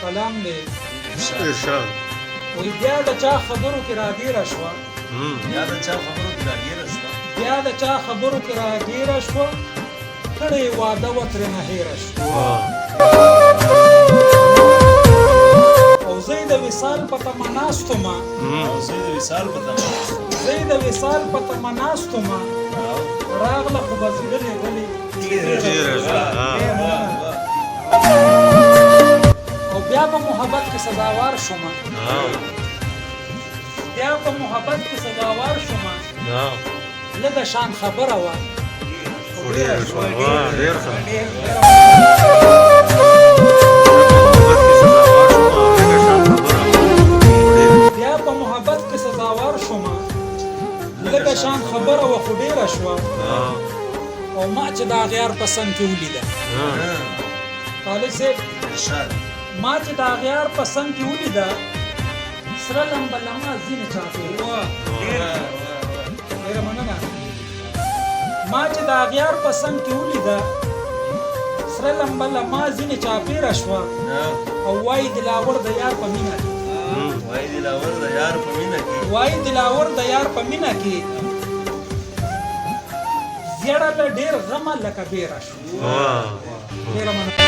کلام دی ارشاد وی بیا د چا خبرو کې راګیره شوه بیا د چا خبرو کې راګیره شوه بیا د چا خبرو کې راګیره شوه کړی واده و ترېنه هېره شوه او زه د وصال په تمه ناست ومه او زه د وصال په تمه زه د وصال په تمه ناست ومه راغله خو به زړه لیدلې او بیا په محبت کې سزاوار شومه بیا په محبت کې سزاوار شومه لږه شان خبره وه ډېره شوه ډېر ښه بیا په محبت کې سزاوار شومه لږه شان خبره وه خو ډېره شوه او ما چې د اغیار په څنګ کې ولیده طالب صاحب ما چې د اغیار په څنګ کې ولیده سره لمبه لمه ځینې چاپې ډېره مننه ما چې د اغیار په څنګ کې ولیده سره لمبه لمه ځینې چاپېره شوه او وایي دلاور د یار په مینه کې وای دلاور د یار په مینه کې وایي دلاور د یار په مینه کې زیړه له ډېر غمه لکه بیره شو ډېره مننه